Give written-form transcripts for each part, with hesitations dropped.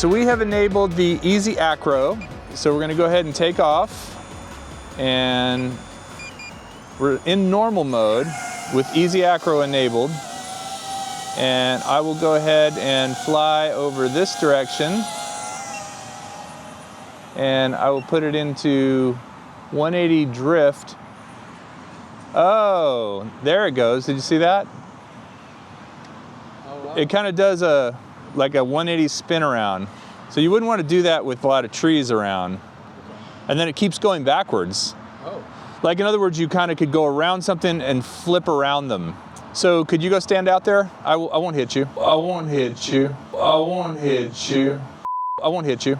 so we have enabled the Easy ACRO. So we're gonna go ahead and take off, and we're in normal mode with Easy ACRO enabled. And I will go ahead and fly over this direction, and I will put it into 180 drift. Oh, there it goes. Did you see that? Oh, wow. It kind of does like a 180 spin around. So you wouldn't want to do that with a lot of trees around. Okay. And then it keeps going backwards. Oh. Like, in other words, you kind of could go around something and flip around them. So could you go stand out there? I won't hit you. I won't hit you. I won't hit you. I won't hit you.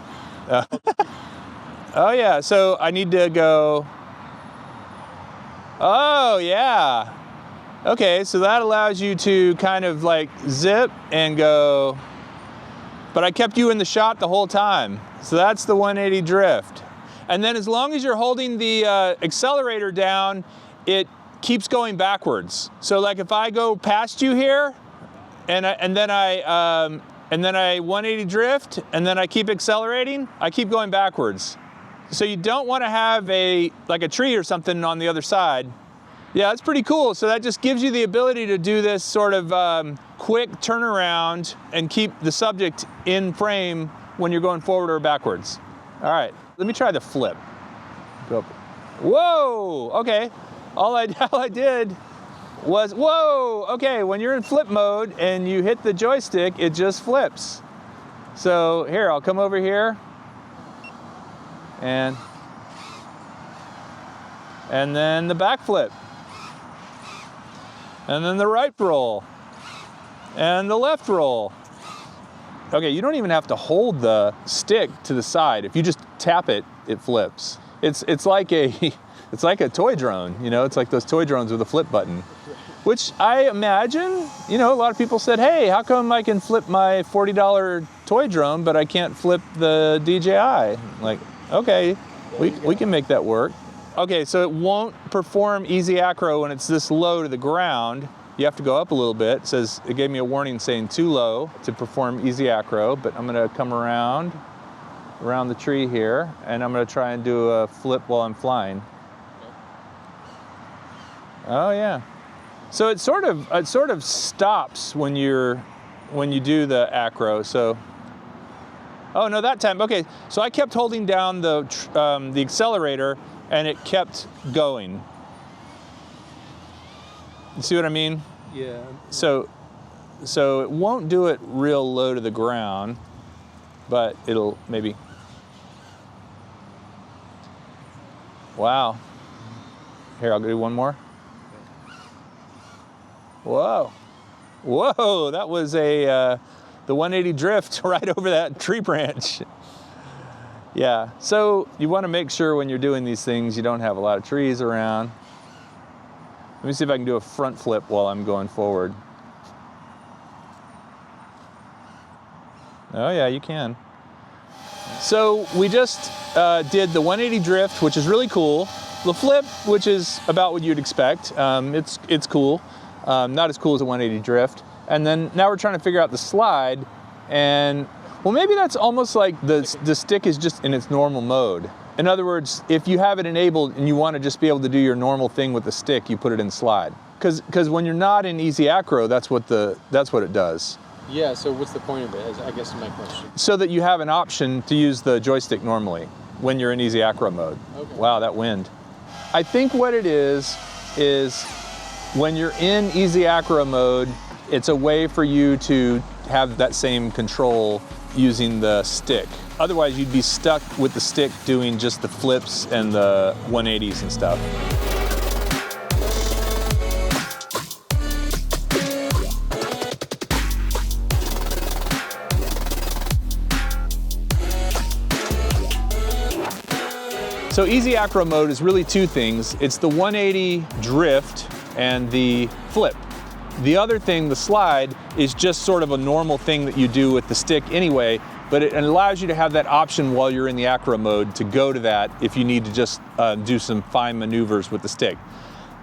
Oh yeah, so I need to go. Oh yeah. Okay, so that allows you to kind of like zip and go, but I kept you in the shot the whole time. So that's the 180 drift. And then as long as you're holding the accelerator down, it keeps going backwards. So like if I go past you here, and then I 180 drift, and then I keep accelerating, I keep going backwards. So you don't want to have like a tree or something on the other side. Yeah, that's pretty cool. So that just gives you the ability to do this sort of quick turnaround and keep the subject in frame when you're going forward or backwards. All right, let me try the flip. Go up. Whoa, okay. All I did was, whoa, okay, when you're in flip mode and you hit the joystick, it just flips. So here, I'll come over here, and then the back flip, and then the right roll, and the left roll. Okay, you don't even have to hold the stick to the side. If you just tap it, it flips. It's like a toy drone, you know, it's like those toy drones with a flip button, which I imagine, you know, a lot of people said, hey, how come I can flip my $40 toy drone, but I can't flip the DJI? Like, okay, we can make that work. Okay, so it won't perform Easy ACRO when it's this low to the ground. You have to go up a little bit. It gave me a warning saying too low to perform Easy ACRO, but I'm gonna come around the tree here, and I'm gonna try and do a flip while I'm flying. Oh yeah. So it sort of stops when you do the ACRO. So, oh no, that time. Okay, so I kept holding down the accelerator, and it kept going. You see what I mean? Yeah. So it won't do it real low to the ground, but it'll maybe. Wow. Here, I'll do one more. Whoa. Whoa, that was the 180 drift right over that tree branch. Yeah, so you want to make sure when you're doing these things you don't have a lot of trees around. Let me see if I can do a front flip while I'm going forward. Oh yeah, you can. So we just did the 180 drift, which is really cool. The flip, which is about what you'd expect. It's cool. Not as cool as a 180 drift. And then now we're trying to figure out the slide, and well, maybe that's almost like the stick is just in its normal mode. In other words, if you have it enabled and you want to just be able to do your normal thing with the stick, you put it in slide. Because when you're not in Easy ACRO, that's what it does. Yeah, so what's the point of it, I guess is my question. So that you have an option to use the joystick normally when you're in Easy ACRO mode. Okay. Wow, that wind. I think what it is when you're in Easy ACRO mode, it's a way for you to have that same control using the stick. Otherwise, you'd be stuck with the stick doing just the flips and the 180s and stuff. So Easy ACRO mode is really two things. It's the 180 drift and the flip. The other thing, the slide, is just sort of a normal thing that you do with the stick anyway, but it allows you to have that option while you're in the ACRO mode to go to that if you need to just do some fine maneuvers with the stick.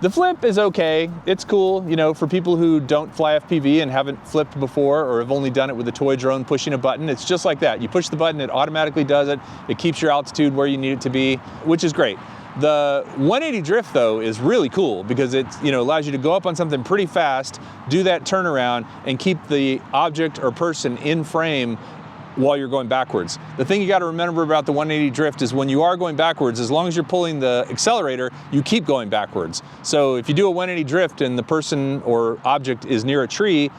The flip is okay. It's cool, you know, for people who don't fly FPV and haven't flipped before or have only done it with a toy drone pushing a button. It's just like that. You push the button, it automatically does it. It keeps your altitude where you need it to be, which is great. The 180 drift though is really cool because it, you know, allows you to go up on something pretty fast, do that turnaround, and keep the object or person in frame while you're going backwards. The thing you got to remember about the 180 drift is when you are going backwards, as long as you're pulling the accelerator, you keep going backwards. So if you do a 180 drift and the person or object is near a tree,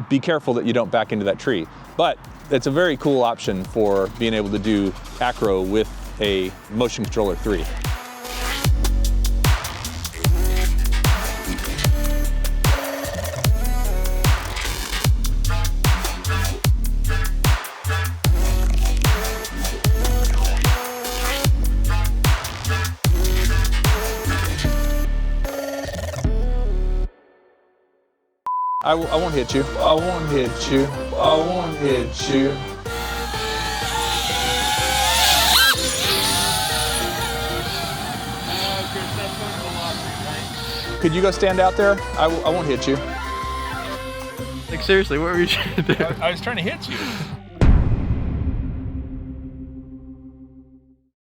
be careful that you don't back into that tree. But it's a very cool option for being able to do ACRO with a Motion Controller 3. I won't hit you. I won't hit you. I won't hit you. Could you go stand out there? I won't hit you. Like seriously, what were you trying to do? I was trying to hit you.